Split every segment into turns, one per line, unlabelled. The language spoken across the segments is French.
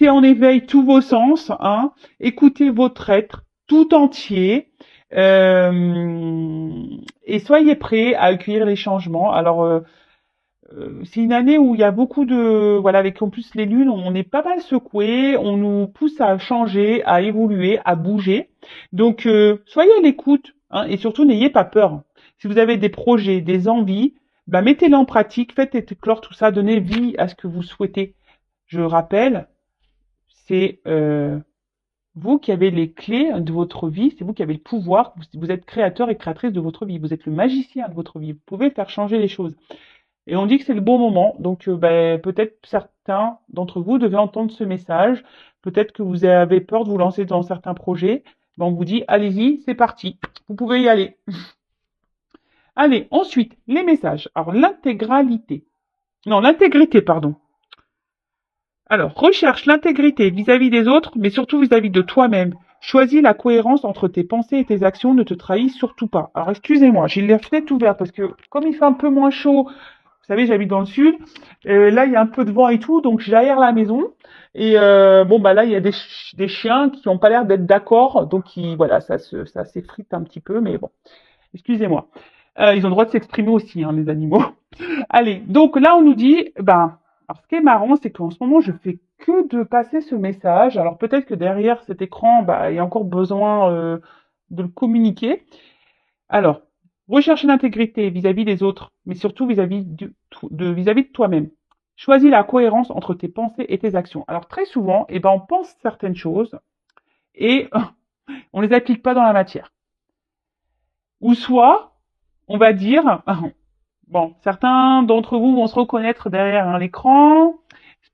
Mettez en éveil tous vos sens, hein. Écoutez votre être tout entier. Et soyez prêts à accueillir les changements. Alors, c'est une année où il y a beaucoup de, voilà, avec en plus les lunes, on est pas mal secoué, on nous pousse à changer, à évoluer, à bouger. Donc, soyez à l'écoute, hein, et surtout n'ayez pas peur. Si vous avez des projets, des envies, bah, mettez-les en pratique, faites éclore tout ça, donnez vie à ce que vous souhaitez. Je rappelle, c'est vous qui avez les clés de votre vie, c'est vous qui avez le pouvoir, vous êtes créateur et créatrice de votre vie, vous êtes le magicien de votre vie, vous pouvez faire changer les choses. Et on dit que c'est le bon moment, donc ben, peut-être certains d'entre vous devez entendre ce message, peut-être que vous avez peur de vous lancer dans certains projets, ben, on vous dit allez-y, c'est parti, vous pouvez y aller. Allez, ensuite, les messages. Alors l'intégrité, pardon. Alors, recherche l'intégrité vis-à-vis des autres, mais surtout vis-à-vis de toi-même. Choisis la cohérence entre tes pensées et tes actions, ne te trahis surtout pas. Alors, excusez-moi, j'ai la fenêtre ouverte parce que comme il fait un peu moins chaud, vous savez, j'habite dans le sud, là, il y a un peu de vent et tout, donc j'aère la maison. Et bon, bah là, il y a des chiens qui n'ont pas l'air d'être d'accord, donc voilà, ça s'effrite un petit peu, mais bon, excusez-moi. Ils ont le droit de s'exprimer aussi, hein, les animaux. Allez, donc là, on nous dit, ben, alors ce qui est marrant, c'est qu'en ce moment, je fais que de passer ce message. Alors peut-être que derrière cet écran, bah, il y a encore besoin de le communiquer. Alors, rechercher l'intégrité vis-à-vis des autres, mais surtout vis-à-vis de toi-même. Choisis la cohérence entre tes pensées et tes actions. Alors très souvent, eh ben, on pense certaines choses et on les applique pas dans la matière. Ou soit, on va dire, bon, certains d'entre vous vont se reconnaître derrière un écran.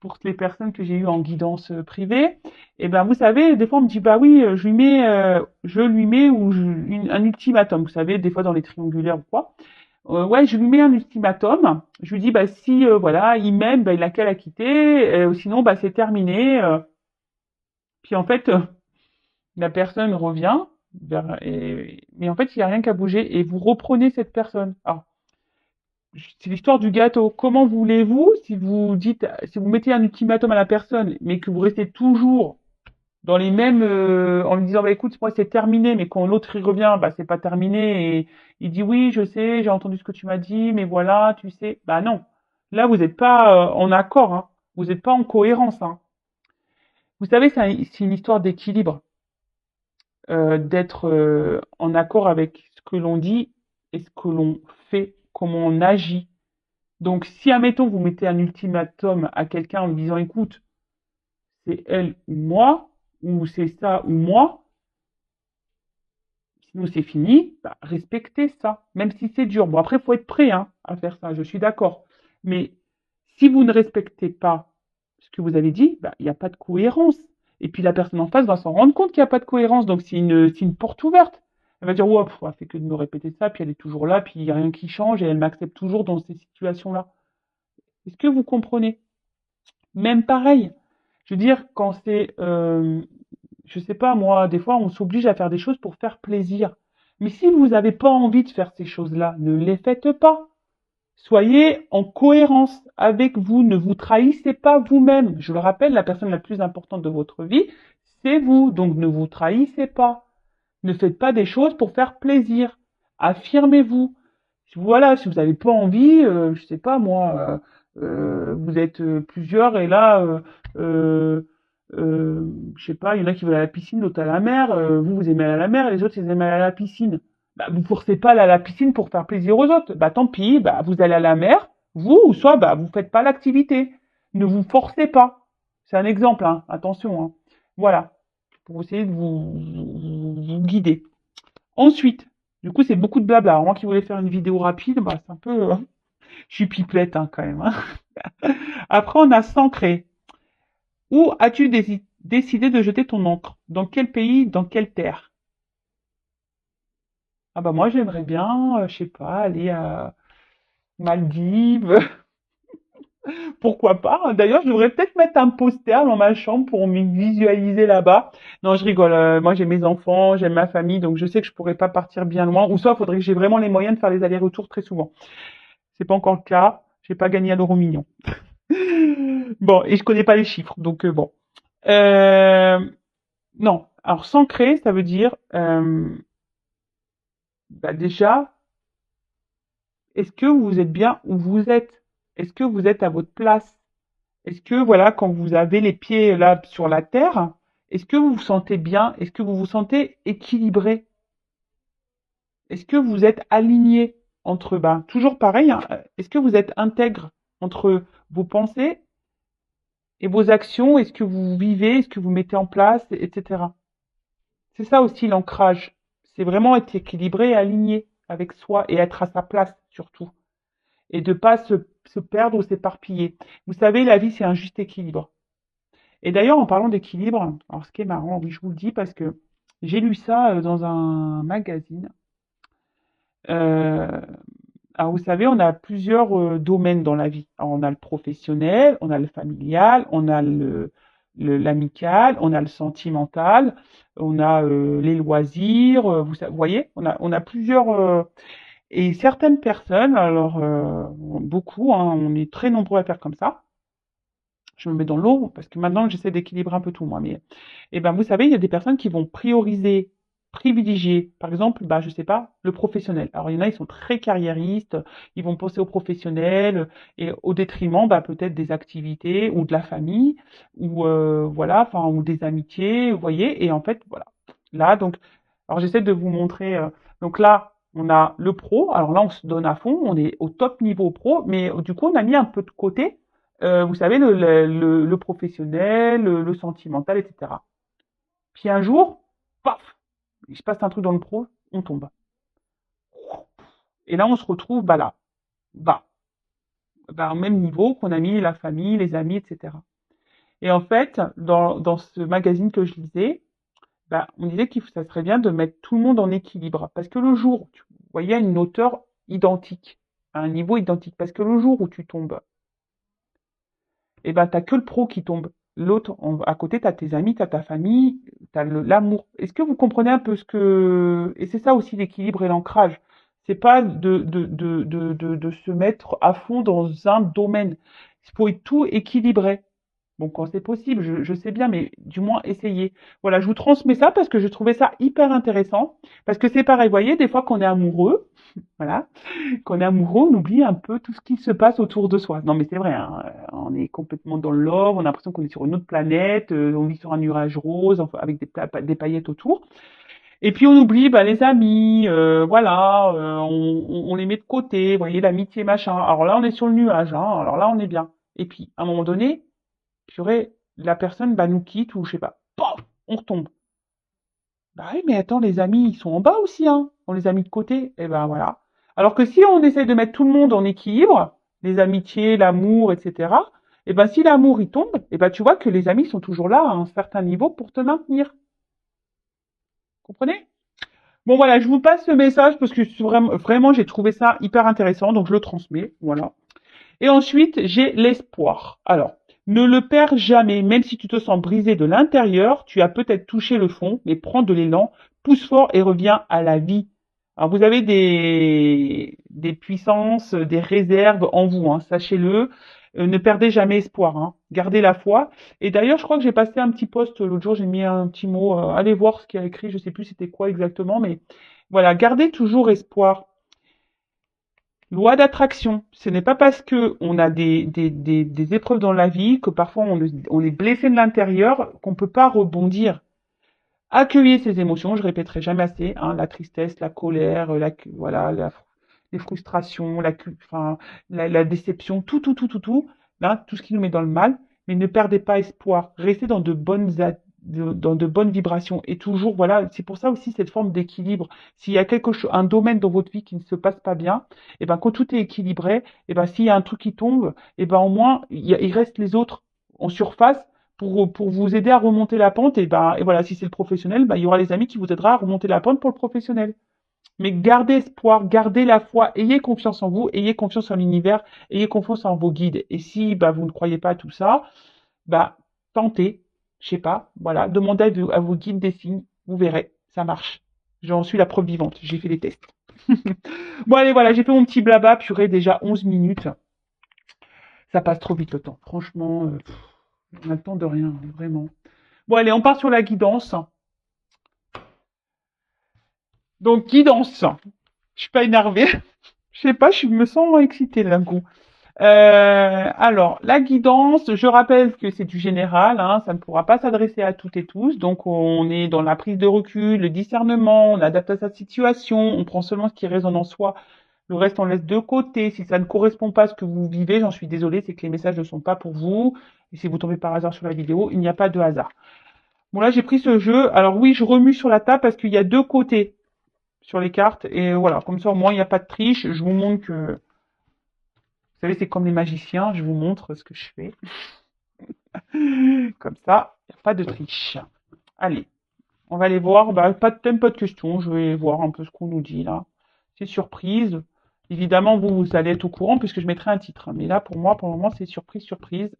Pour les personnes que j'ai eues en guidance privée, et ben vous savez, des fois on me dit bah oui, je lui mets un ultimatum. Vous savez, des fois dans les triangulaires ou quoi. Ouais, je lui mets un ultimatum. Je lui dis bah si voilà, il m'aime, bah, il a qu'à la quitter. Sinon bah c'est terminé. Puis en fait, la personne revient mais en fait il n'y a rien qu'à bouger et vous reprenez cette personne. Alors, c'est l'histoire du gâteau. Comment voulez-vous, si vous mettez un ultimatum à la personne, mais que vous restez toujours dans les mêmes, en lui disant, bah écoute, moi c'est terminé, mais quand l'autre y revient, bah c'est pas terminé, et il dit oui, je sais, j'ai entendu ce que tu m'as dit, mais voilà, tu sais, bah non. Là, vous n'êtes pas en accord, hein. Vous n'êtes pas en cohérence, hein. Vous savez, c'est une histoire d'équilibre, d'être en accord avec ce que l'on dit et ce que l'on fait, comment on agit. Donc, si, admettons, vous mettez un ultimatum à quelqu'un en lui disant, écoute, c'est elle ou moi, ou c'est ça ou moi, sinon c'est fini, bah, respectez ça, même si c'est dur. Bon, après, il faut être prêt hein, à faire ça, je suis d'accord. Mais si vous ne respectez pas ce que vous avez dit, bah, il n'y a pas de cohérence. Et puis la personne en face va s'en rendre compte qu'il n'y a pas de cohérence, donc c'est une porte ouverte. Elle va dire, ouais, elle fait que de me répéter ça, puis elle est toujours là, puis il n'y a rien qui change, et elle m'accepte toujours dans ces situations-là. Est-ce que vous comprenez? Même pareil. Je veux dire, quand c'est, je sais pas moi, des fois on s'oblige à faire des choses pour faire plaisir. Mais si vous n'avez pas envie de faire ces choses-là, ne les faites pas. Soyez en cohérence avec vous, ne vous trahissez pas vous-même. Je le rappelle, la personne la plus importante de votre vie, c'est vous. Donc ne vous trahissez pas. Ne faites pas des choses pour faire plaisir. Affirmez-vous. Voilà, si vous n'avez pas envie, je sais pas moi, vous êtes plusieurs et là, je sais pas, il y en a qui veulent aller à la piscine, d'autres à la mer. Vous, vous aimez aller à la mer et les autres, ils aiment aller à la piscine. Bah, vous forcez pas à aller à la piscine pour faire plaisir aux autres. Bah, tant pis, bah, vous allez à la mer, vous, ou soit, bah, vous faites pas l'activité. Ne vous forcez pas. C'est un exemple, hein. Attention, hein. Voilà. Pour essayer de vous guider. Ensuite, du coup, c'est beaucoup de blabla. Alors, moi qui voulais faire une vidéo rapide, bah, c'est un peu, je suis pipelette, hein, quand même, hein. Après, on a s'ancrer. Où as-tu décidé de jeter ton encre? Dans quel pays? Dans quelle terre? Ah bah moi j'aimerais bien, je sais pas, aller à Maldives, pourquoi pas. D'ailleurs, je devrais peut-être mettre un poster dans ma chambre pour me visualiser là-bas. Non, je rigole. Moi j'ai mes enfants, j'aime ma famille, donc je sais que je pourrais pas partir bien loin. Ou soit il faudrait que j'ai vraiment les moyens de faire les allers-retours très souvent. C'est pas encore le cas. J'ai pas gagné à l'euro million. Bon, et je connais pas les chiffres, donc bon. Euh, non. Alors, s'ancrer, ça veut dire, bah, déjà, est-ce que vous êtes bien où vous êtes? Est-ce que vous êtes à votre place? Est-ce que, voilà, quand vous avez les pieds là sur la terre, est-ce que vous vous sentez bien? Est-ce que vous vous sentez équilibré? Est-ce que vous êtes aligné entre, ben, toujours pareil, hein, est-ce que vous êtes intègre entre vos pensées et vos actions? Est-ce que vous vivez? Est-ce que vous mettez en place, etc. C'est ça aussi l'ancrage. C'est vraiment être équilibré et aligné avec soi et être à sa place surtout. Et de pas se perdre ou s'éparpiller. Vous savez, la vie, c'est un juste équilibre. Et d'ailleurs, en parlant d'équilibre, alors ce qui est marrant, oui, je vous le dis parce que j'ai lu ça dans un magazine. Euh, alors, vous savez, on a plusieurs domaines dans la vie. Alors, on a le professionnel, on a le familial, on a l'amical, on a le sentimental, on a les loisirs. Vous voyez, on a plusieurs. Et certaines personnes, alors beaucoup, hein, on est très nombreux à faire comme ça. Je me mets dans l'eau parce que maintenant j'essaie d'équilibrer un peu tout moi. Mais et ben vous savez, il y a des personnes qui vont prioriser, privilégier, par exemple, bah je sais pas, le professionnel. Alors il y en a, ils sont très carriéristes, ils vont penser au professionnel et au détriment, bah peut-être des activités ou de la famille ou voilà, enfin ou des amitiés, vous voyez. Et en fait voilà, là donc, alors j'essaie de vous montrer. Donc là. On a le pro, alors là on se donne à fond, on est au top niveau pro, mais du coup on a mis un peu de côté vous savez, le professionnel, le sentimental, etc. Puis un jour, paf, il se passe un truc dans le pro, on tombe. Et là, on se retrouve bah, là, bas, bah, au même niveau qu'on a mis la famille, les amis, etc. Et en fait, dans ce magazine que je lisais, bah, on disait que ça serait bien de mettre tout le monde en équilibre. Parce que le jour où tu voyais une hauteur identique, à un niveau identique, parce que le jour où tu tombes, et ben t'as que le pro qui tombe. L'autre, à côté, t'as tes amis, t'as ta famille, t'as l'amour. Est-ce que vous comprenez un peu ce que... Et c'est ça aussi l'équilibre et l'ancrage. C'est pas de se mettre à fond dans un domaine. Il faut tout équilibrer. Bon, quand c'est possible, je sais bien, mais du moins essayer. Voilà, je vous transmets ça parce que je trouvais ça hyper intéressant. Parce que c'est pareil, vous voyez, des fois qu'on est amoureux, voilà, quand on est amoureux, on oublie un peu tout ce qui se passe autour de soi. Non, mais c'est vrai, hein, on est complètement dans le love, on a l'impression qu'on est sur une autre planète, on vit sur un nuage rose, enfin, avec des paillettes autour. Et puis on oublie bah, les amis, voilà, on les met de côté, vous voyez, l'amitié, machin. Alors là, on est sur le nuage, hein, alors là, on est bien. Et puis, à un moment donné, purée, la personne bah, nous quitte ou je sais pas, pof, on retombe. Bah oui, mais attends, les amis, ils sont en bas aussi, hein. On les a mis de côté. Et ben voilà. Alors que si on essaie de mettre tout le monde en équilibre, les amitiés, l'amour, etc., et ben si l'amour il tombe, et ben tu vois que les amis sont toujours là à un certain niveau pour te maintenir. Comprenez? Bon voilà, je vous passe ce message parce que vraiment, vraiment j'ai trouvé ça hyper intéressant, donc je le transmets. Voilà. Et ensuite, j'ai l'espoir. Alors, ne le perds jamais, même si tu te sens brisé de l'intérieur, tu as peut-être touché le fond, mais prends de l'élan, pousse fort et reviens à la vie. Alors, vous avez des puissances, des réserves en vous, hein, sachez-le. Ne perdez jamais espoir, hein. Gardez la foi. Et d'ailleurs, je crois que j'ai passé un petit post l'autre jour, j'ai mis un petit mot, allez voir ce qu'il y a écrit, je sais plus c'était quoi exactement, mais voilà, gardez toujours espoir. Loi d'attraction. Ce n'est pas parce que on a des épreuves dans la vie que parfois on est blessé de l'intérieur qu'on peut pas rebondir. Accueillez ces émotions, je répéterai jamais assez, hein, la tristesse, la colère, voilà, les frustrations, enfin, la déception, tout, là, tout ce qui nous met dans le mal, mais ne perdez pas espoir. Restez dans dans de bonnes vibrations et toujours, voilà, c'est pour ça aussi cette forme d'équilibre. S'il y a quelque chose, un domaine dans votre vie qui ne se passe pas bien, et ben quand tout est équilibré, et ben s'il y a un truc qui tombe, et ben au moins il reste les autres en surface pour vous aider à remonter la pente. Et voilà, si c'est le professionnel, ben, il y aura les amis qui vous aidera à remonter la pente pour le professionnel. Mais gardez espoir, gardez la foi, ayez confiance en vous, ayez confiance en l'univers, ayez confiance en vos guides. Et si bah, vous ne croyez pas à tout ça, bah, tentez, je sais pas, voilà, demandez à vos guides des signes, vous verrez, ça marche. J'en suis la preuve vivante, j'ai fait des tests. Bon allez, voilà, j'ai fait mon petit blabla, purée, déjà 11 minutes. Ça passe trop vite le temps, franchement, on a le temps de rien, vraiment. Bon, allez, on part sur la guidance. Donc, guidance. Je suis pas énervée. Je sais pas, je me sens excitée d'un coup. Alors, la guidance, je rappelle que c'est du général, hein, ça ne pourra pas s'adresser à toutes et tous. Donc, on est dans la prise de recul, le discernement, on adapte à sa situation, on prend seulement ce qui résonne en soi. Le reste, on laisse de côté. Si ça ne correspond pas à ce que vous vivez, j'en suis désolée, c'est que les messages ne sont pas pour vous. Et si vous tombez par hasard sur la vidéo, il n'y a pas de hasard. Bon, là, j'ai pris ce jeu. Alors oui, je remue sur la table parce qu'il y a deux côtés sur les cartes. Et voilà, comme ça, au moins, il n'y a pas de triche. Je vous montre que, vous savez, c'est comme les magiciens. Je vous montre ce que je fais. Comme ça, il n'y a pas de triche. Allez, on va aller voir. Bah, pas de thème, pas de questions. Je vais voir un peu ce qu'on nous dit là. C'est surprise. Évidemment, vous allez être au courant puisque je mettrai un titre. Mais là, pour moi, pour le moment, c'est surprise, surprise.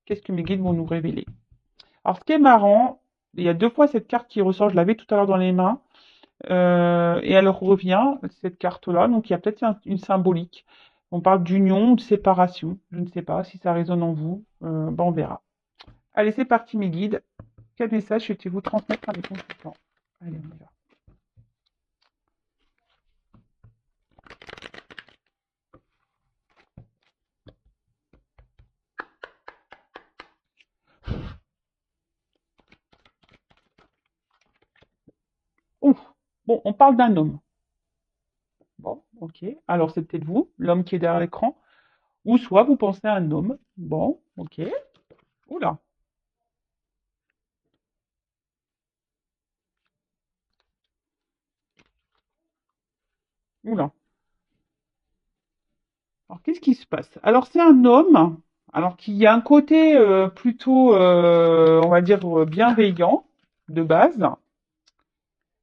Qu'est-ce que mes guides vont nous révéler? Alors, ce qui est marrant, il y a deux fois cette carte qui ressort. Je l'avais tout à l'heure dans les mains. Et elle revient, cette carte-là. Donc, il y a peut-être une symbolique. On parle d'union ou de séparation. Je ne sais pas si ça résonne en vous. Ben, on verra. Allez, c'est parti, mes guides. Quel message souhaitez-vous transmettre à mes consultants? Allez, on y va. Ouf. Bon, on parle d'un homme. Bon, ok. Alors, c'est peut-être vous, l'homme qui est derrière l'écran. Ou soit vous pensez à un homme. Bon, ok. Oula, oula. Alors, qu'est-ce qui se passe? Alors, c'est un homme, alors qui a un côté plutôt, on va dire, bienveillant de base.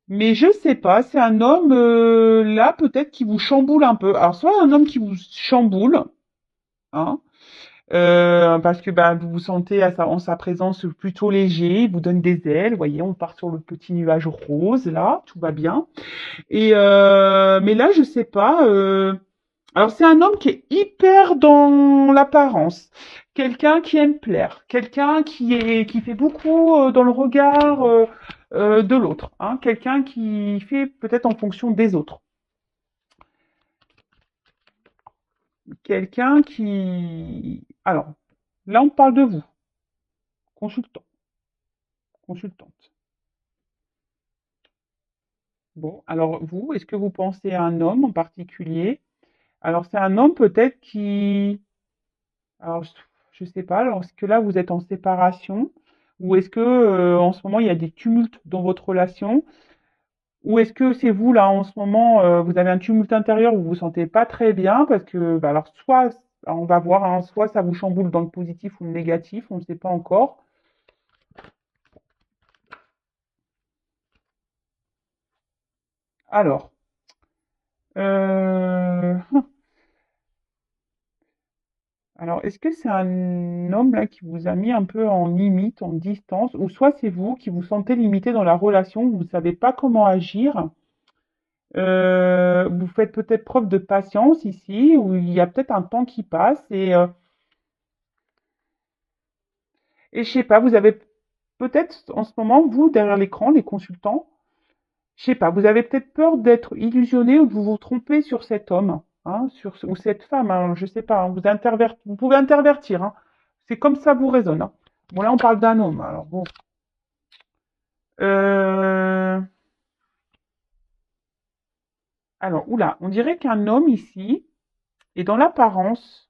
Mais je sais pas, c'est un homme là peut-être qui vous chamboule un peu. Alors, soit un homme qui vous chamboule, hein, parce que bah, vous vous sentez en sa présence plutôt léger, il vous donne des ailes. Vous voyez, on part sur le petit nuage rose là, tout va bien. Et mais là, je sais pas. Alors c'est un homme qui est hyper dans l'apparence, quelqu'un qui aime plaire, quelqu'un qui fait beaucoup dans le regard de l'autre, hein, quelqu'un qui fait peut-être en fonction des autres, quelqu'un qui. Alors là, on parle de vous, consultant, consultante. Bon, alors vous, est-ce que vous pensez à un homme en particulier? Alors c'est un homme peut-être qui. Alors, je sais pas. Alors, est-ce que là, vous êtes en séparation? Ou est-ce que, en ce moment, il y a des tumultes dans votre relation? Ou est-ce que c'est vous, là, en ce moment, vous avez un tumulte intérieur où vous vous sentez pas très bien? Parce que, bah, alors, soit, on va voir, hein, soit ça vous chamboule dans le positif ou le négatif, on ne sait pas encore. Alors, euh, alors, est-ce que c'est un homme, là, qui vous a mis un peu en limite, en distance? Ou soit c'est vous qui vous sentez limité dans la relation, vous ne savez pas comment agir? Vous faites peut-être preuve de patience ici, où il y a peut-être un temps qui passe et je sais pas, vous avez peut-être en ce moment, vous, derrière l'écran, les consultants, je sais pas, vous avez peut-être peur d'être illusionné ou de vous tromper sur cet homme, hein, ou cette femme, hein, je sais pas, hein, vous pouvez intervertir, hein. C'est comme ça vous résonne, hein. Bon, là, on parle d'un homme, alors bon. Euh, alors, oula, on dirait qu'un homme ici est dans l'apparence.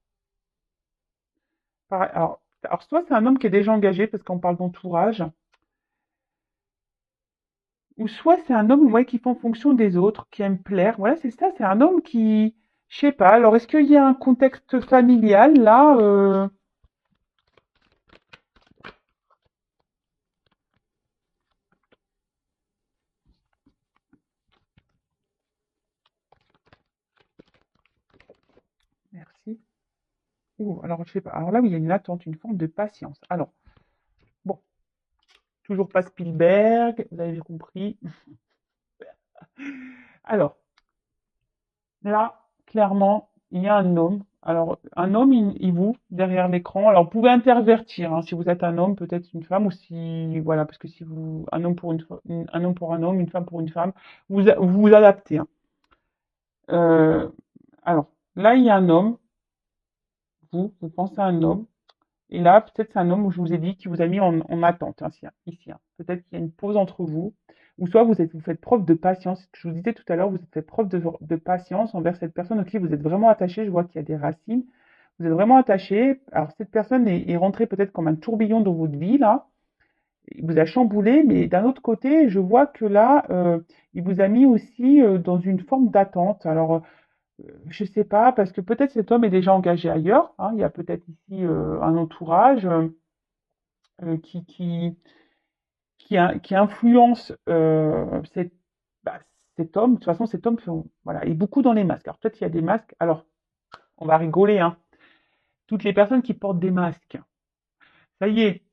Alors, soit c'est un homme qui est déjà engagé parce qu'on parle d'entourage, ou soit c'est un homme ouais, qui fait en fonction des autres, qui aime plaire. Voilà, c'est ça, c'est un homme qui, je sais pas. Alors, est-ce qu'il y a un contexte familial là Merci. Ouh, alors, je sais pas. Alors là, oui, il y a une attente, une forme de patience. Alors, bon, toujours pas Spielberg, vous avez compris. Alors, là, clairement. il y a un homme. Alors, un homme, il vous, derrière l'écran. Alors, vous pouvez intervertir, hein, si vous êtes un homme, peut-être une femme, ou si, voilà, parce que si vous, un homme pour un homme pour un homme, une femme pour une femme, vous vous adaptez, hein. Euh, alors, là, il y a un homme, vous pensez à un homme, et là, peut-être c'est un homme où je vous ai dit qui vous a mis en attente, hein, ici, hein. Peut-être qu'il y a une pause entre vous, ou soit vous faites preuve de patience. Je vous disais tout à l'heure, vous faites preuve de patience envers cette personne auquel vous êtes vraiment attaché. Je vois qu'il y a des racines. Vous êtes vraiment attaché. Alors, cette personne est rentrée peut-être comme un tourbillon dans votre vie, là. Il vous a chamboulé, mais d'un autre côté, je vois que là, il vous a mis aussi dans une forme d'attente. Alors, je sais pas, parce que peut-être cet homme est déjà engagé ailleurs, hein. Il y a peut-être ici un entourage euh, qui, qui, qui influence bah, cet homme. De toute façon, cet homme voilà, est beaucoup dans les masques. Alors peut-être qu'il y a des masques. Alors, on va rigoler, hein. Toutes les personnes qui portent des masques. Ça y est,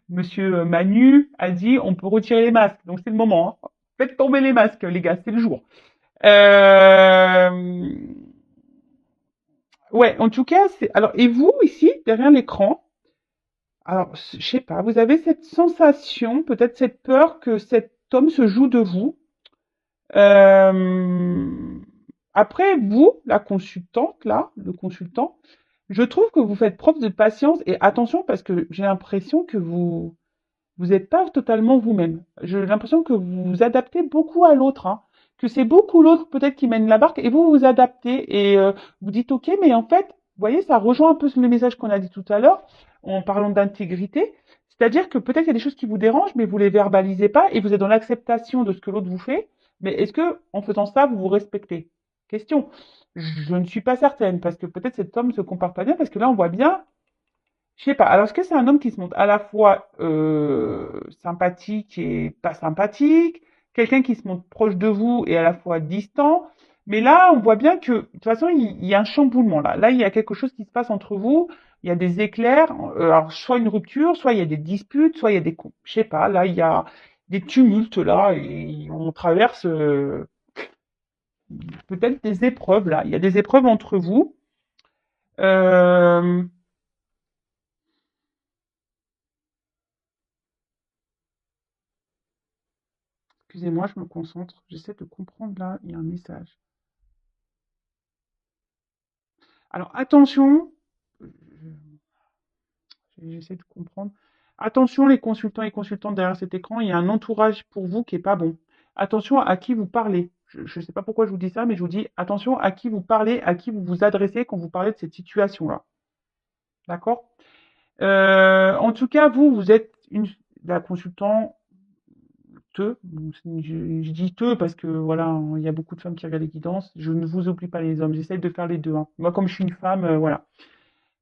Monsieur Manu a dit on peut retirer les masques. Donc c'est le moment, hein. Faites tomber les masques, les gars, c'est le jour. Euh... Ouais, en tout cas, c'est. Alors, et vous, ici, derrière l'écran, alors, je sais pas, vous avez cette sensation, peut-être cette peur que cet homme se joue de vous. Euh, Après, vous, la consultante, là, le consultant, je trouve que vous faites preuve de patience et attention parce que j'ai l'impression que vous n'êtes pas totalement vous-même. J'ai l'impression que vous vous adaptez beaucoup à l'autre, hein, que c'est beaucoup l'autre peut-être qui mène la barque et vous vous adaptez et vous dites ok, mais en fait, vous voyez, ça rejoint un peu le message qu'on a dit tout à l'heure en parlant d'intégrité. C'est-à-dire que peut-être il y a des choses qui vous dérangent, mais vous les verbalisez pas et vous êtes dans l'acceptation de ce que l'autre vous fait. Mais est-ce que en faisant ça, vous vous respectez? Question. Je ne suis pas certaine parce que peut-être cet homme se comporte pas bien parce que là on voit bien je sais pas. Alors, est-ce que c'est un homme qui se montre à la fois sympathique et pas sympathique, quelqu'un qui se montre proche de vous et à la fois distant? Mais là, on voit bien que de toute façon, il y a un chamboulement là. Là, il y a quelque chose qui se passe entre vous. Il y a des éclairs. Alors, soit une rupture, soit il y a des disputes, soit il y a des, je sais pas. Là, il y a des tumultes là et on traverse peut-être des épreuves là. Il y a des épreuves entre vous. Euh, Excusez-moi, je me concentre. J'essaie de comprendre là. Il y a un message. Alors attention, j'essaie de comprendre. Attention les consultants et consultantes derrière cet écran, il y a un entourage pour vous qui est pas bon. Attention à qui vous parlez. Je ne sais pas pourquoi je vous dis ça, mais je vous dis attention à qui vous parlez, à qui vous vous adressez quand vous parlez de cette situation-là. D'accord? En tout cas, vous êtes la consultante. Je dis te parce que voilà, il y a beaucoup de femmes qui regardent les guidances. Je ne vous oublie pas les hommes. J'essaie de faire les deux, hein. Moi, comme je suis une femme, voilà.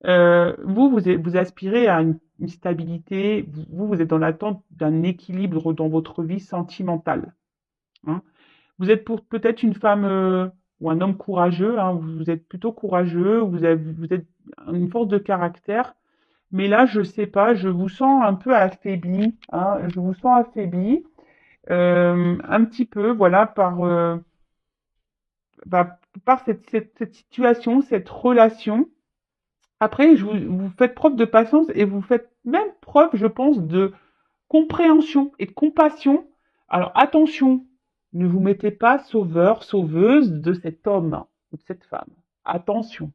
Vous aspirez à une stabilité, vous êtes dans l'attente d'un équilibre dans votre vie sentimentale, hein. Vous êtes pour peut-être une femme ou un homme courageux, hein, vous êtes plutôt courageux, vous êtes une force de caractère, mais là, je sais pas, je vous sens un peu affaibli, hein, je vous sens affaibli, un petit peu, voilà, par cette situation, cette relation. Après, vous faites preuve de patience et vous faites même preuve, je pense, de compréhension et de compassion. Alors attention, ne vous mettez pas sauveur, sauveuse de cet homme ou de cette femme. Attention.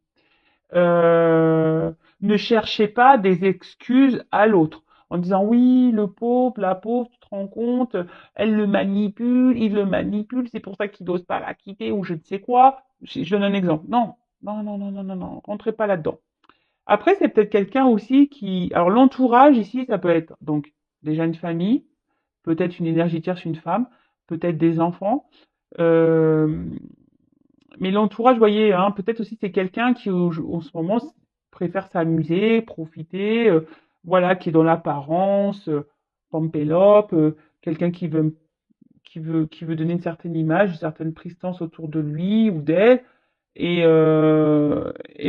Ne cherchez pas des excuses à l'autre en disant oui, le pauvre, la pauvre, tu te rends compte, elle le manipule, il le manipule, c'est pour ça qu'il n'ose pas la quitter ou je ne sais quoi. Je donne un exemple. Non, non, non, non, non, non, non, rentrez pas là-dedans. Après, c'est peut-être quelqu'un aussi qui... Alors, l'entourage, ici, ça peut être donc déjà une famille, peut-être une énergie tierce, une femme, peut-être des enfants. Euh, Mais l'entourage, vous voyez, hein, peut-être aussi c'est quelqu'un qui, en ce moment, préfère s'amuser, profiter, voilà, qui est dans l'apparence, pampélope, quelqu'un qui veut donner une certaine image, une certaine prestance autour de lui ou d'elle. Et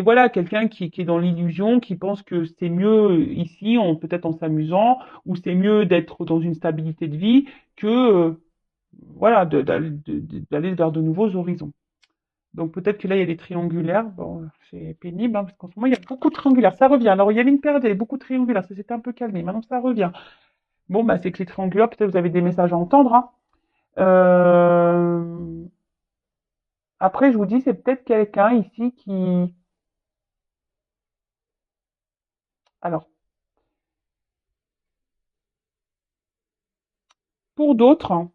voilà, quelqu'un qui est dans l'illusion, qui pense que c'est mieux ici, peut-être en s'amusant, ou c'est mieux d'être dans une stabilité de vie que voilà, d'aller vers de nouveaux horizons. Donc peut-être que là, il y a des triangulaires. Bon, c'est pénible, hein, parce qu'en ce moment, il y a beaucoup de triangulaires. Ça revient. Alors, il y avait une période, il y avait beaucoup de triangulaires. Ça s'était un peu calmé. Maintenant, ça revient. Bon, bah, c'est que les triangulaires, peut-être vous avez des messages à entendre, hein. Euh, Après, je vous dis, c'est peut-être quelqu'un ici qui... Alors, pour d'autres, hein,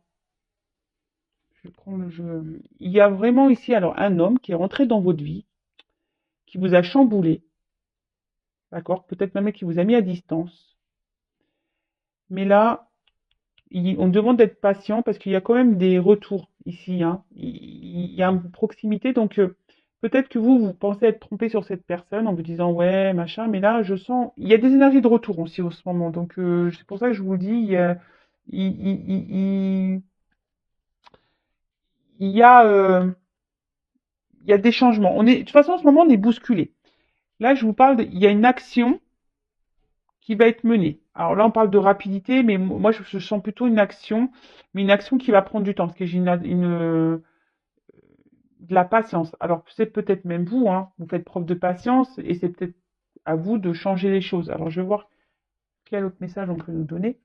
je prends le jeu. Il y a vraiment ici, alors, un homme qui est rentré dans votre vie, qui vous a chamboulé, d'accord? Peut-être même qui vous a mis à distance. Mais là, on demande d'être patient parce qu'il y a quand même des retours ici, hein. Il y a une proximité, donc peut-être que vous pensez être trompé sur cette personne en vous disant ouais, machin, mais là, je sens, il y a des énergies de retour aussi en ce moment, donc c'est pour ça que je vous dis, il, il, il, il- il y a, il y a des changements. De toute façon, en ce moment, on est bousculé. Là, je vous parle, il y a une action qui va être menée. Alors là, on parle de rapidité, mais moi, je sens plutôt une action, mais une action qui va prendre du temps, parce que j'ai de la patience. Alors, c'est peut-être même vous, hein, vous faites preuve de patience, et c'est peut-être à vous de changer les choses. Alors, je vais voir quel autre message on peut nous donner.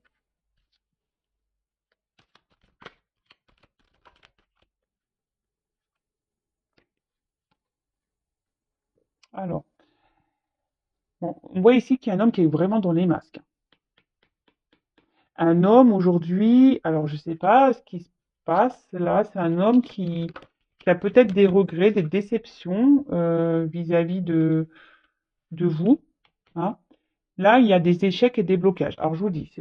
Alors, bon, on voit ici qu'il y a un homme qui est vraiment dans les masques. Un homme aujourd'hui, alors je sais pas ce qui se passe là, c'est un homme qui a peut-être des regrets, des déceptions vis-à-vis de vous, hein. Là, il y a des échecs et des blocages. Alors, je vous dis,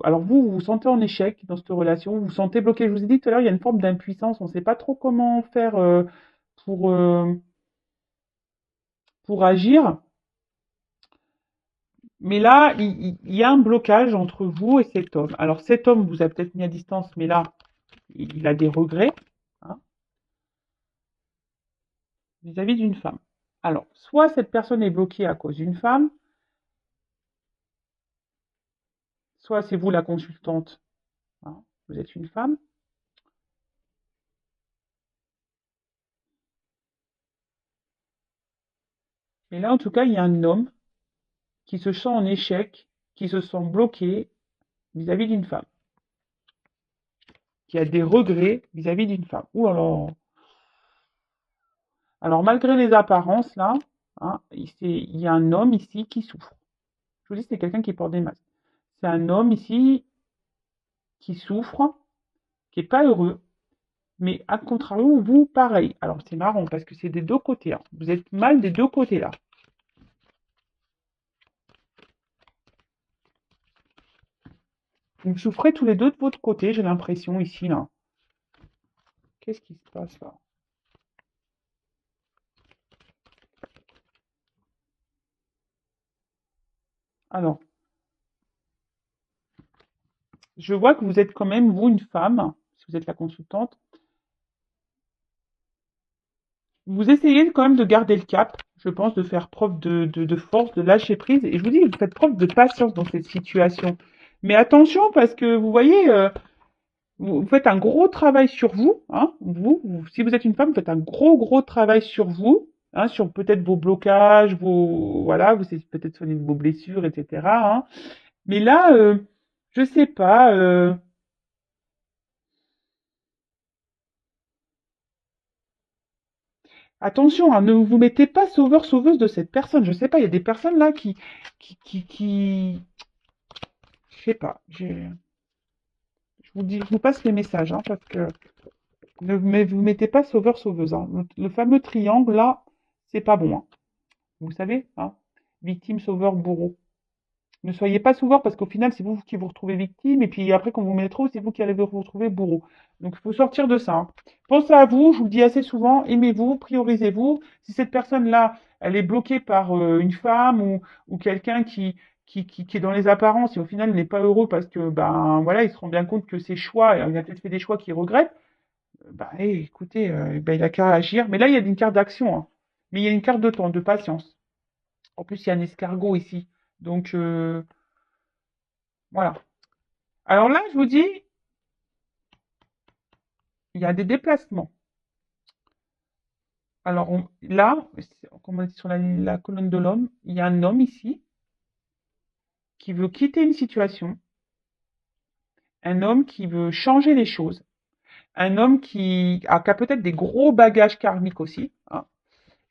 alors vous vous sentez en échec dans cette relation, vous vous sentez bloqué. Je vous ai dit tout à l'heure, il y a une forme d'impuissance. On ne sait pas trop comment faire pour, euh, pour agir. Mais là, il y a un blocage entre vous et cet homme. Alors, cet homme vous a peut-être mis à distance, mais là, il a des regrets, hein, vis-à-vis d'une femme. Alors, soit cette personne est bloquée à cause d'une femme, soit c'est vous la consultante, hein, vous êtes une femme. Et là, en tout cas, il y a un homme qui se sent en échec, qui se sent bloqué vis-à-vis d'une femme, qui a des regrets vis-à-vis d'une femme. Ou alors malgré les apparences, là, hein, il y a un homme ici qui souffre. Je vous dis, c'est quelqu'un qui porte des masques. C'est un homme ici qui souffre, qui est pas heureux, mais à contrario, vous, pareil. Alors c'est marrant parce que c'est des deux côtés, hein. Vous êtes mal des deux côtés là. Vous souffrez tous les deux de votre côté, j'ai l'impression ici là. Qu'est-ce qui se passe là? Alors, je vois que vous êtes quand même, vous, une femme, si vous êtes la consultante. Vous essayez quand même de garder le cap, je pense, de faire preuve de force, de lâcher prise. Et je vous dis, vous faites preuve de patience dans cette situation. Mais attention, parce que vous voyez, vous faites un gros travail sur vous, hein. Si vous êtes une femme, vous faites un gros travail sur vous, hein, sur peut-être vos blocages, voilà, vous essayez peut-être soigner vos blessures, etc., hein. Mais là, je sais pas, attention, hein, ne vous mettez pas sauveur-sauveuse de cette personne. Je sais pas, il y a des personnes là qui, je sais pas. Je vous dis, je vous passe les messages, hein, parce que ne vous mettez pas sauveur-sauveuse, hein. Le fameux triangle là, c'est pas bon, hein. Vous savez, hein, victime, sauveur, bourreau. Ne soyez pas sauveur parce qu'au final, c'est vous qui vous retrouvez victime et puis après, quand vous mettez trop, c'est vous qui allez vous retrouver bourreau. Donc, il faut sortir de ça, hein. Pensez à vous, je vous le dis assez souvent, aimez-vous, priorisez-vous. Si cette personne-là, elle est bloquée par une femme ou quelqu'un qui est dans les apparences et au final n'est pas heureux parce que, ben voilà, il se rend bien compte que ses choix, il a peut-être fait des choix qu'il regrette, bah écoutez, ben, il a qu'à agir. Mais là, il y a une carte d'action, hein. Mais il y a une carte de temps, de patience. En plus, il y a un escargot ici. Donc, voilà. Alors là, je vous dis, il y a des déplacements. Alors là, comme on dit sur la colonne de l'homme, il y a un homme ici qui veut quitter une situation, un homme qui veut changer les choses, un homme qui a peut-être des gros bagages karmiques aussi, hein,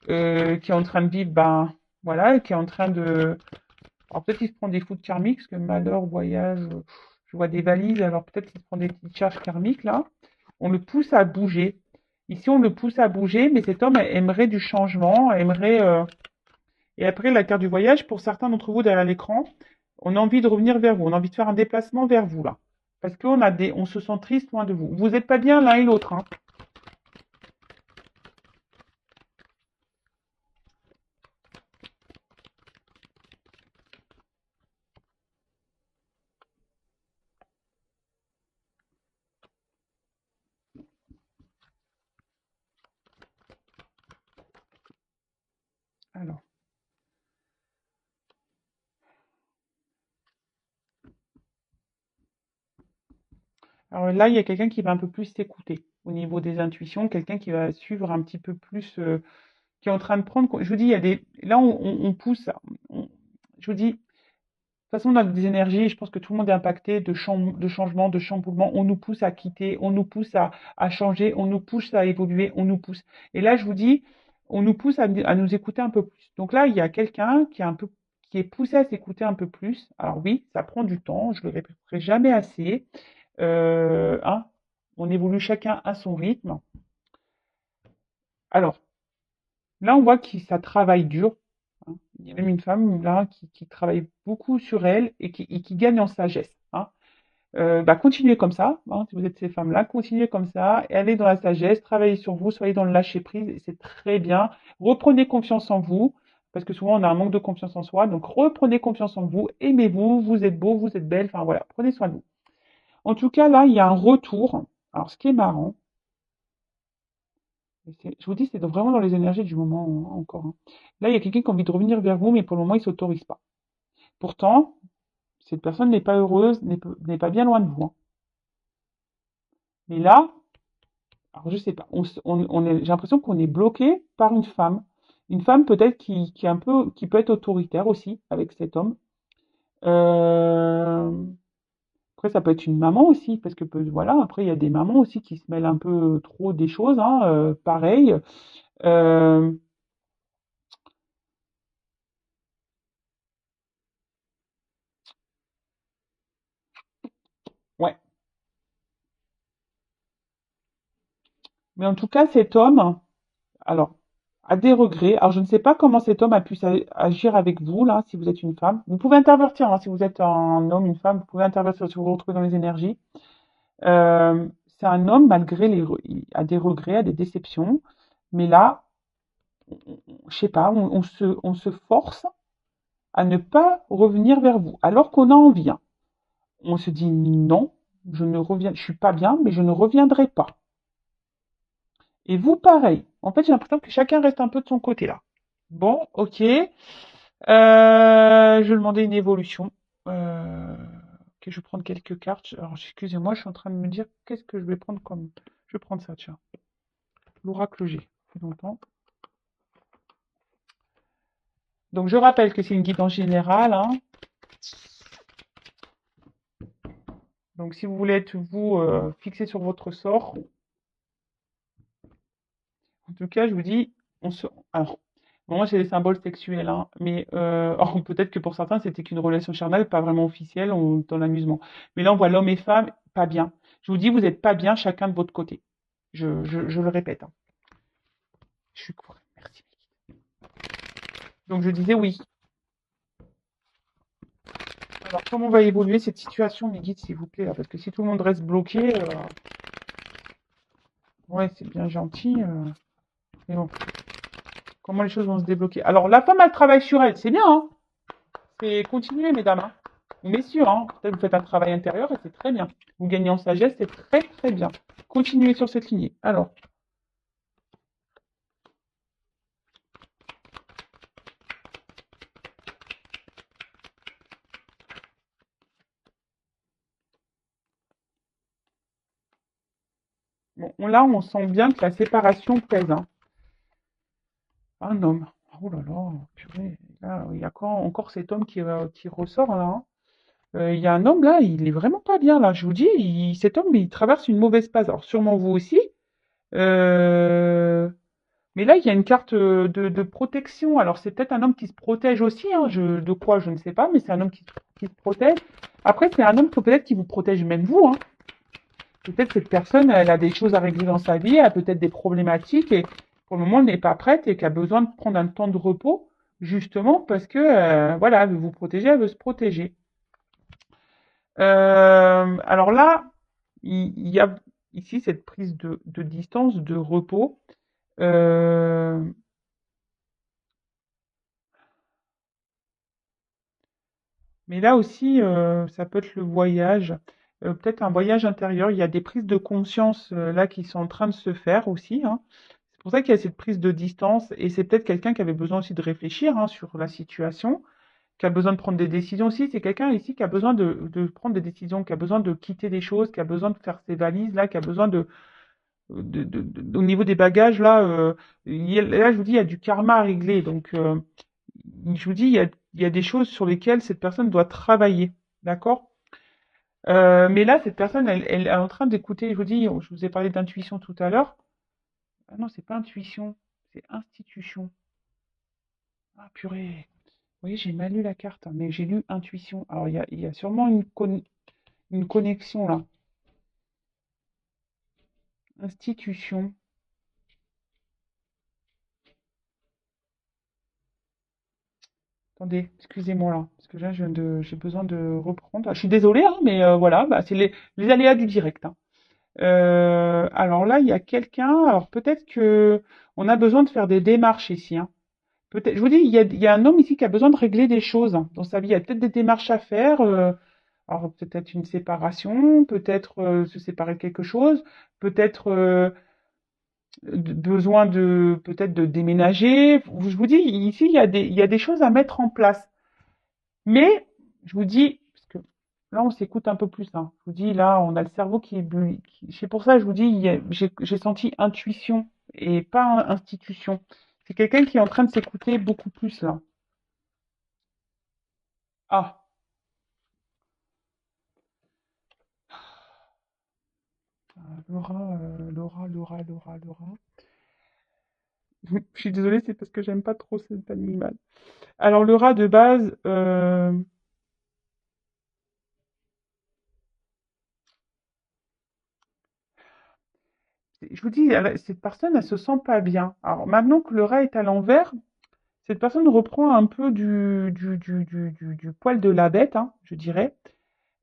qui est en train de vivre, ben voilà, qui est en train de... Alors peut-être qu'il se prend des coups de karmique, parce que malheur, voyage, je vois des valises, alors peut-être qu'il se prend des petites charges karmiques là. On le pousse à bouger. Ici, on le pousse à bouger, mais cet homme aimerait du changement, aimerait... Et après, la carte du voyage, pour certains d'entre vous derrière l'écran, on a envie de revenir vers vous, on a envie de faire un déplacement vers vous là. Parce on se sent triste loin de vous. Vous n'êtes pas bien l'un et l'autre, hein. Alors, alors là, il y a quelqu'un qui va un peu plus s'écouter au niveau des intuitions, quelqu'un qui va suivre un petit peu plus, qui est en train de prendre. Je vous dis, il y a des. Là, on pousse. on- je vous dis, de toute façon, on a des énergies, je pense que tout le monde est impacté de changements, de chamboulements. On nous pousse à quitter, on nous pousse à changer, on nous pousse à évoluer, on nous pousse. Et là, je vous dis, on nous pousse à nous écouter un peu plus. Donc là, il y a quelqu'un qui est poussé à s'écouter un peu plus. Alors oui, ça prend du temps, je le répéterai jamais assez. Hein, on évolue chacun à son rythme. Alors, là, on voit que ça travaille dur, hein. Il y a même une femme là qui travaille beaucoup sur elle et qui gagne en sagesse, hein. Bah, continuez comme ça, hein, si vous êtes ces femmes-là, continuez comme ça, et allez dans la sagesse, travaillez sur vous, soyez dans le lâcher-prise, et c'est très bien. Reprenez confiance en vous, parce que souvent on a un manque de confiance en soi, donc reprenez confiance en vous, aimez-vous, vous êtes beau, vous êtes belle, enfin voilà, prenez soin de vous. En tout cas, là, il y a un retour. Alors, ce qui est marrant, je vous dis, c'est vraiment dans les énergies du moment, hein, encore, hein. Là, il y a quelqu'un qui a envie de revenir vers vous, mais pour le moment, il ne s'autorise pas. Pourtant, cette personne n'est pas heureuse, n'est pas bien loin de vous, hein. Mais là, alors je sais pas, j'ai l'impression qu'on est bloqué par une femme peut-être qui est un peu, qui peut être autoritaire aussi avec cet homme. Euh, Après, ça peut être une maman aussi, parce que voilà, après il y a des mamans aussi qui se mêlent un peu trop des choses, hein, pareil. Euh, ouais, mais en tout cas, cet homme, alors, a des regrets. Alors, je ne sais pas comment cet homme a pu agir avec vous, là, si vous êtes une femme. Vous pouvez intervertir, hein, si vous êtes un homme, une femme, vous pouvez intervertir si vous vous retrouvez dans les énergies. C'est un homme, malgré il a des regrets, a des déceptions, mais là, je sais pas, on se force à ne pas revenir vers vous, alors qu'on a envie, hein. On se dit non, je suis pas bien, mais je ne reviendrai pas. Et vous, pareil. En fait, j'ai l'impression que chacun reste un peu de son côté là. Bon, ok. Je vais demander une évolution. Ok, je vais prendre quelques cartes. Alors, excusez-moi, je suis en train de me dire qu'est-ce que je vais prendre comme. Je vais prendre ça, tiens. L'oracle G. Ça fait longtemps. Donc, je rappelle que c'est une guidance générale, hein. Donc, si vous voulez être vous fixé sur votre sort, en tout cas, je vous dis, alors, moi, c'est des symboles sexuels, hein, mais or, peut-être que pour certains, c'était qu'une relation charnelle, pas vraiment officielle, dans l'amusement. Mais là, on voit l'homme et femme pas bien. Je vous dis, vous n'êtes pas bien chacun de votre côté. Je le répète, hein. Je suis quoi? Merci. Donc, je disais oui. Alors, comment va évoluer cette situation, mes guides, s'il vous plaît, là, parce que si tout le monde reste bloqué, ouais, c'est bien gentil, mais bon, comment les choses vont se débloquer? Alors, la femme, elle travaille sur elle, c'est bien, hein. C'est continuer, mesdames, hein. Messieurs, hein. Peut-être vous faites un travail intérieur et c'est très bien. Vous gagnez en sagesse, c'est très très bien. Continuez sur cette lignée. Alors, bon, là, on sent bien que la séparation pèse, hein. Un homme. Oh là là, purée. Là, il y a encore cet homme qui ressort là, hein. Il y a un homme là, il est vraiment pas bien là. Je vous dis, cet homme, il traverse une mauvaise passe. Alors sûrement vous aussi. Euh, Mais là, il y a une carte de protection. Alors c'est peut-être un homme qui se protège aussi, hein. De quoi, je ne sais pas, mais c'est un homme qui se protège. Après, c'est un homme que peut-être qui vous protège même vous, hein. Peut-être cette personne, elle a des choses à régler dans sa vie, elle a peut-être des problématiques et pour le moment, elle n'est pas prête et qu'elle a besoin de prendre un temps de repos, justement parce que, voilà, elle veut vous protéger, elle veut se protéger. Alors là, il y a ici cette prise de distance, de repos. Euh, mais là aussi, ça peut être le voyage, peut-être un voyage intérieur. Il y a des prises de conscience là qui sont en train de se faire aussi, hein. C'est pour ça qu'il y a cette prise de distance et c'est peut-être quelqu'un qui avait besoin aussi de réfléchir hein, sur la situation, qui a besoin de prendre des décisions aussi. C'est quelqu'un ici qui a besoin de prendre des décisions, qui a besoin de quitter des choses, qui a besoin de faire ses valises là, qui a besoin au niveau des bagages là, là je vous dis il y a du karma à régler. Donc je vous dis il y a des choses sur lesquelles cette personne doit travailler, d'accord? Mais là cette personne elle est en train d'écouter. Je vous dis, je vous ai parlé d'intuition tout à l'heure. Ah non, c'est pas intuition, c'est institution. Ah purée. Vous voyez, j'ai mal lu la carte, hein, mais j'ai lu intuition. Alors, il y a sûrement une connexion là. Institution. Attendez, excusez-moi là, parce que là, j'ai besoin de reprendre. Ah, je suis désolée, hein, mais voilà, bah, c'est les aléas du direct, hein. Alors là, il y a quelqu'un. Alors peut-être que on a besoin de faire des démarches ici, hein. Peut-être, je vous dis, il y a un homme ici qui a besoin de régler des choses hein, dans sa vie. Il y a peut-être des démarches à faire. Alors peut-être une séparation, peut-être se séparer de quelque chose, peut-être besoin de peut-être de déménager. Je vous dis, ici, il y a des choses à mettre en place. Mais je vous dis, parce que là, on s'écoute un peu plus, hein. Je vous dis, là, on a le cerveau c'est pour ça que je vous dis, j'ai senti intuition et pas institution. C'est quelqu'un qui est en train de s'écouter beaucoup plus là. Ah, Laura. Je suis désolée, c'est parce que j'aime pas trop cet animal. Alors, le rat de base, je vous dis, cette personne, elle se sent pas bien. Alors, maintenant que le rat est à l'envers, cette personne reprend un peu du poil de la bête, hein, je dirais.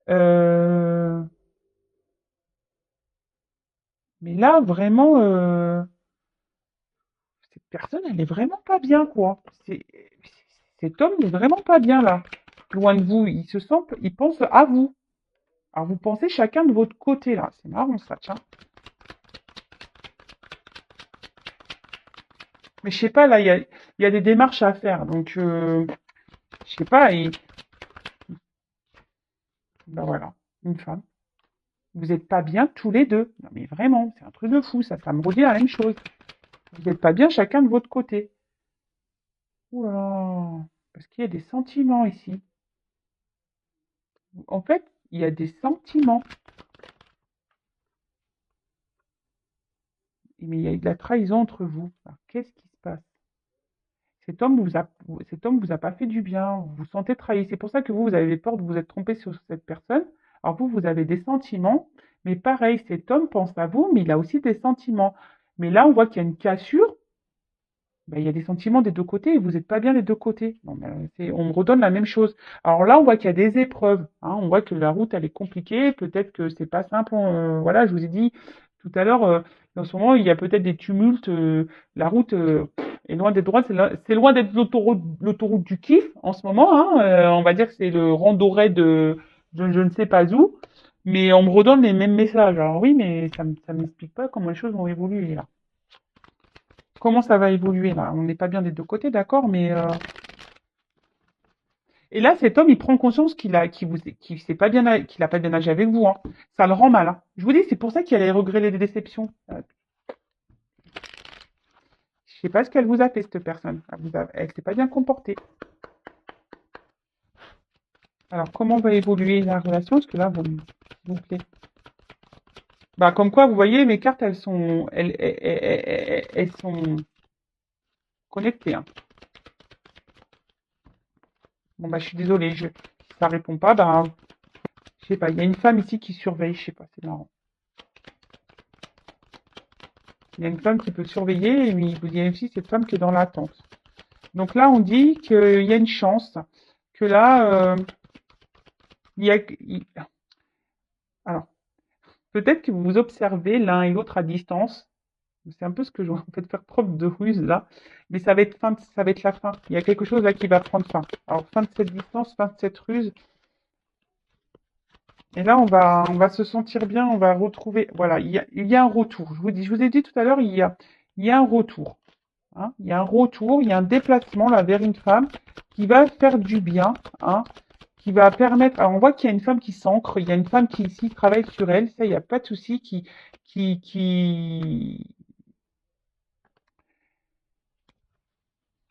Euh, mais là, vraiment, cette personne, elle est vraiment pas bien, quoi. Cet homme n'est vraiment pas bien, là. Loin de vous, il pense à vous. Alors, vous pensez chacun de votre côté, là. C'est marrant, ça, tiens. Mais je sais pas, là, il y a des démarches à faire. Donc, je sais pas, ben voilà, une femme. Vous n'êtes pas bien tous les deux. Non, mais vraiment, c'est un truc de fou, ça me revient à la même chose. Vous n'êtes pas bien chacun de votre côté. Ouh là là, parce qu'il y a des sentiments ici. En fait, il y a des sentiments. Mais il y a eu de la trahison entre vous. Alors, qu'est-ce qui se passe? Cet homme vous a pas fait du bien. Vous vous sentez trahi. C'est pour ça que vous avez peur de vous être trompé sur cette personne. Alors vous avez des sentiments. Mais pareil, cet homme pense à vous, mais il a aussi des sentiments. Mais là, on voit qu'il y a une cassure. Ben, il y a des sentiments des deux côtés et vous n'êtes pas bien des deux côtés. Non, mais on me redonne la même chose. Alors là, on voit qu'il y a des épreuves, hein. On voit que la route, elle est compliquée. Peut-être que c'est pas simple. Voilà, je vous ai dit tout à l'heure, en ce moment, il y a peut-être des tumultes. La route est loin d'être droite. C'est loin d'être l'autoroute du kiff en ce moment, hein. On va dire que c'est le randoré de je ne sais pas où. Mais on me redonne les mêmes messages. Alors oui, mais ça m'explique pas comment les choses vont évoluer là. Comment ça va évoluer là? On n'est pas bien des deux côtés, d'accord, mais et là, cet homme, il prend conscience qu'il s'est pas bien, qu'il a pas bien agi avec vous, hein. Ça le rend mal, hein. Je vous dis, c'est pour ça qu'il a les regrets, les déceptions. Je sais pas ce qu'elle vous a fait, cette personne. Elle s'est pas bien comportée. Alors, comment va évoluer la relation? Parce que là, s'il vous plaît. Bah, comme quoi, vous voyez, mes cartes, elles sont connectées, hein. Bon, bah, je suis désolée, si ça répond pas, bah, je sais pas. Il y a une femme ici qui surveille, je sais pas, c'est marrant. Il y a une femme qui peut surveiller, mais il y a aussi cette femme qui est dans l'attente. Donc là, on dit qu'il y a une chance, que là, il y a... Alors, peut-être que vous vous observez l'un et l'autre à distance. C'est un peu ce que je vais en fait faire preuve de ruse là, mais ça va être la fin. Il y a quelque chose là qui va prendre fin. Alors fin de cette distance, fin de cette ruse, et là on va se sentir bien, on va retrouver. Voilà, il y a un retour. Je vous ai dit tout à l'heure, il y a un retour. Hein. Il y a un retour, il y a un déplacement là vers une femme qui va faire du bien, hein, qui va permettre. Alors on voit qu'il y a une femme qui s'ancre, il y a une femme qui ici travaille sur elle, ça il n'y a pas de souci, qui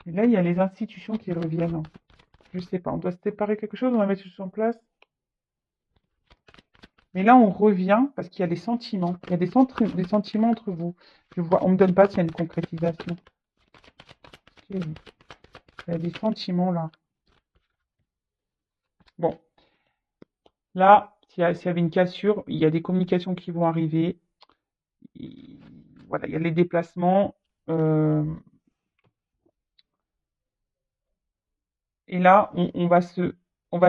Et là, il y a les institutions qui reviennent. Je sais pas, on doit se séparer quelque chose, on va mettre tout en place. Mais là, on revient parce qu'il y a des sentiments. Il y a des sentiments entre vous. Je vois, on me donne pas s'il y a une concrétisation. Ok. Il y a des sentiments là. Bon, là, s'il y avait une cassure, il y a des communications qui vont arriver. Voilà, il y a les déplacements. euh, et là, on va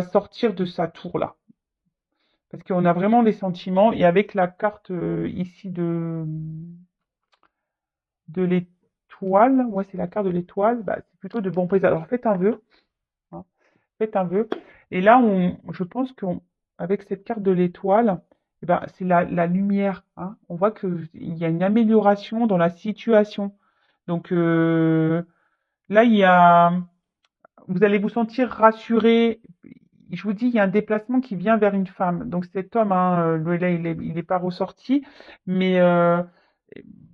sortir de sa tour là. Parce qu'on a vraiment les sentiments. Et avec la carte ici de l'étoile, ouais, c'est la carte de l'étoile, bah, c'est plutôt de bons présages. Alors faites un vœu, hein, faites un vœu. Et là, je pense qu'avec cette carte de l'étoile, eh ben, c'est la lumière, hein. On voit qu'il y a une amélioration dans la situation. Donc là, vous allez vous sentir rassuré. Je vous dis, il y a un déplacement qui vient vers une femme. Donc cet homme, hein, là, il est pas ressorti, mais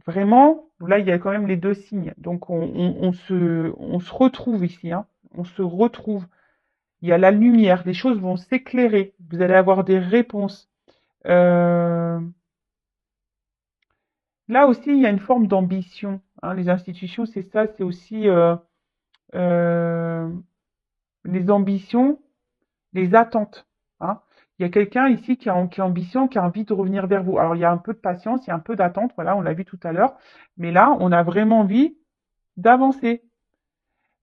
vraiment, là, il y a quand même les deux signes. Donc on se retrouve ici, hein. On se retrouve. Il y a la lumière, les choses vont s'éclairer. Vous allez avoir des réponses. Euh, Là aussi, il y a une forme d'ambition, hein. Les institutions, c'est ça, c'est aussi euh, les ambitions, les attentes, hein. Il y a quelqu'un ici qui a ambition, qui a envie de revenir vers vous. Alors, il y a un peu de patience, il y a un peu d'attente, voilà, on l'a vu tout à l'heure. Mais là, on a vraiment envie d'avancer.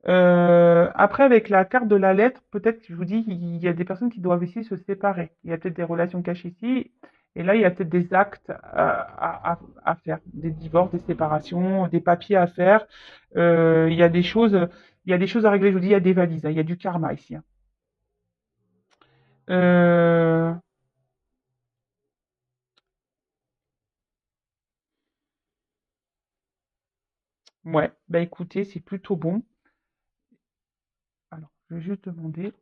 Après, avec la carte de la lettre, peut-être, je vous dis, il y a des personnes qui doivent ici se séparer. Il y a peut-être des relations cachées ici. Et là, il y a peut-être des actes à faire, des divorces, des séparations, des papiers à faire. Il y a il y a des choses à régler. Je vous dis, il y a des valises, hein, il y a du karma ici, hein. Euh, ouais, bah écoutez, c'est plutôt bon. Alors, je vais juste demander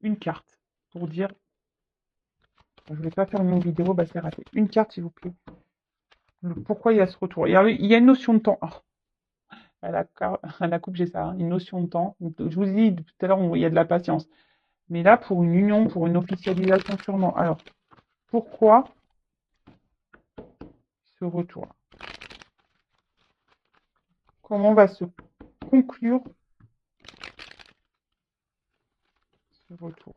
une carte pour dire, je ne vais pas faire une longue vidéo, bah c'est raté. Une carte, s'il vous plaît. Pourquoi il y a ce retour? Il y a une notion de temps. Oh, à la coupe, j'ai ça, hein, une notion de temps. Je vous dis tout à l'heure, il y a de la patience. Mais là, pour une union, pour une officialisation, sûrement. Alors, pourquoi ce retour? Comment va se conclure ce retour?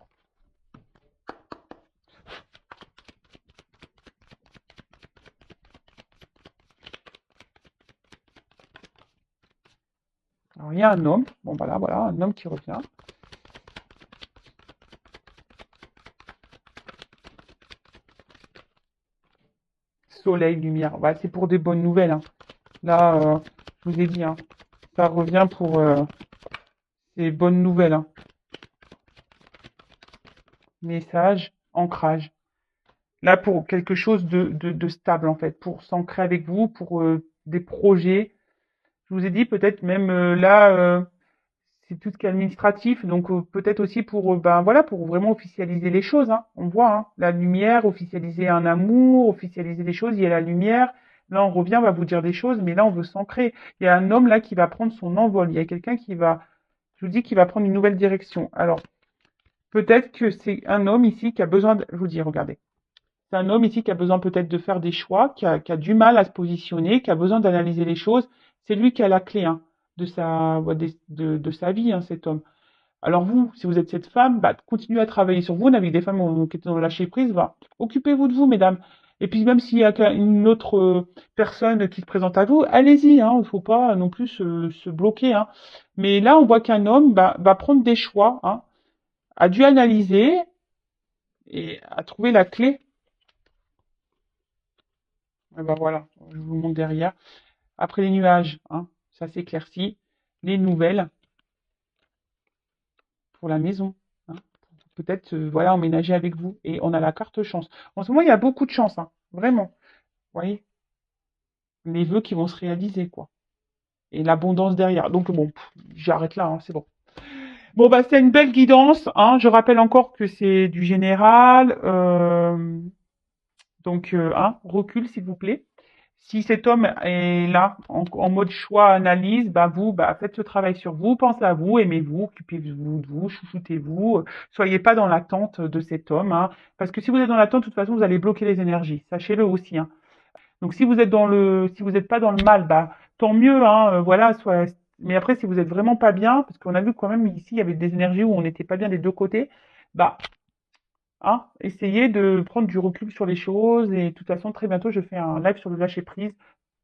Alors, il y a un homme. Bon, bah là, voilà, un homme qui revient. Soleil, lumière. Bah, c'est pour des bonnes nouvelles, hein. Là, je vous ai dit, hein, ça revient pour ces bonnes nouvelles, hein. Message, ancrage. Là, pour quelque chose de stable, en fait, pour s'ancrer avec vous, pour des projets. Je vous ai dit, peut-être même là, c'est tout ce qui est administratif, donc peut-être aussi pour, ben voilà, pour vraiment officialiser les choses, hein. On voit, hein, la lumière, officialiser un amour, officialiser les choses, il y a la lumière, Là, on revient, on va vous dire des choses, mais là, on veut s'ancrer. Il y a un homme là qui va prendre son envol. Il y a quelqu'un qui va, je vous dis, qui va prendre une nouvelle direction. Alors, peut-être que c'est un homme ici qui a besoin de, je vous dis, regardez. C'est un homme ici qui a besoin peut-être de faire des choix, qui a du mal à se positionner, qui a besoin d'analyser les choses. C'est lui qui a la clé hein, de sa vie, hein, cet homme. Alors vous, si vous êtes cette femme, bah, continuez à travailler sur vous. On a vu des femmes qui étaient dans le lâcher prise, bah, occupez-vous de vous, mesdames. Et puis même s'il y a une autre personne qui se présente à vous, allez-y, hein, il ne faut pas non plus se bloquer. Hein. Mais là, on voit qu'un homme bah, va prendre des choix, hein, a dû analyser et a trouvé la clé. Et ben voilà, je vous montre derrière. Après les nuages, hein, ça s'éclaircit. Les nouvelles pour la maison. Hein. Peut-être voilà, emménager avec vous. Et on a la carte chance. En ce moment, il y a beaucoup de chance, hein, vraiment. Vous voyez, les vœux qui vont se réaliser, quoi. Et l'abondance derrière. Donc bon, j'arrête là, hein, c'est bon. Bon, bah c'est une belle guidance. Hein. Je rappelle encore que c'est du général. Donc, hein, recul, s'il vous plaît. Si cet homme est là, en mode choix, analyse, bah vous, bah faites ce travail sur vous, pensez à vous, aimez-vous, occupez-vous de vous, chouchoutez-vous, soyez pas dans l'attente de cet homme, hein, parce que si vous êtes dans l'attente, de toute façon, vous allez bloquer les énergies, sachez-le aussi, hein. Donc si vous êtes si vous n'êtes pas dans le mal, bah tant mieux, hein, voilà, mais après si vous êtes vraiment pas bien, parce qu'on a vu quand même ici il y avait des énergies où on n'était pas bien des deux côtés, bah hein, essayez de prendre du recul sur les choses et de toute façon très bientôt je fais un live sur le lâcher prise.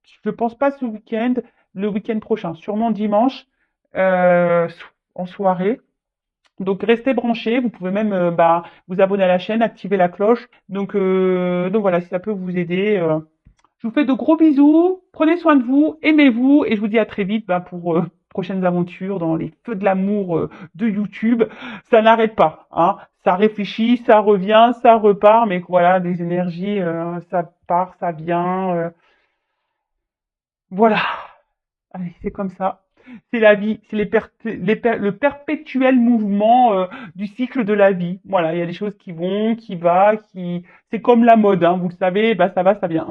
Je ne pense pas ce week-end, le week-end prochain, sûrement dimanche en soirée. Donc restez branchés, vous pouvez même bah, vous abonner à la chaîne, activer la cloche. Donc voilà, si ça peut vous aider. Je vous fais de gros bisous, prenez soin de vous, aimez-vous et je vous dis à très vite bah, pour prochaines aventures dans les feux de l'amour de YouTube. Ça n'arrête pas, hein. Ça réfléchit, ça revient, ça repart, mais voilà, des énergies, ça part, ça vient. Voilà. Allez, c'est comme ça. C'est la vie, c'est le perpétuel mouvement du cycle de la vie. Voilà, il y a des choses qui vont, qui va, qui. C'est comme la mode, hein, vous le savez, bah ça va, ça vient.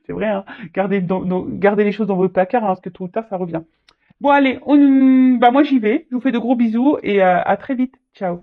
C'est vrai, hein. Gardez les choses dans votre placard, hein, parce que tôt ou tard ça revient. Bon allez, bah moi j'y vais. Je vous fais de gros bisous et à très vite. Ciao.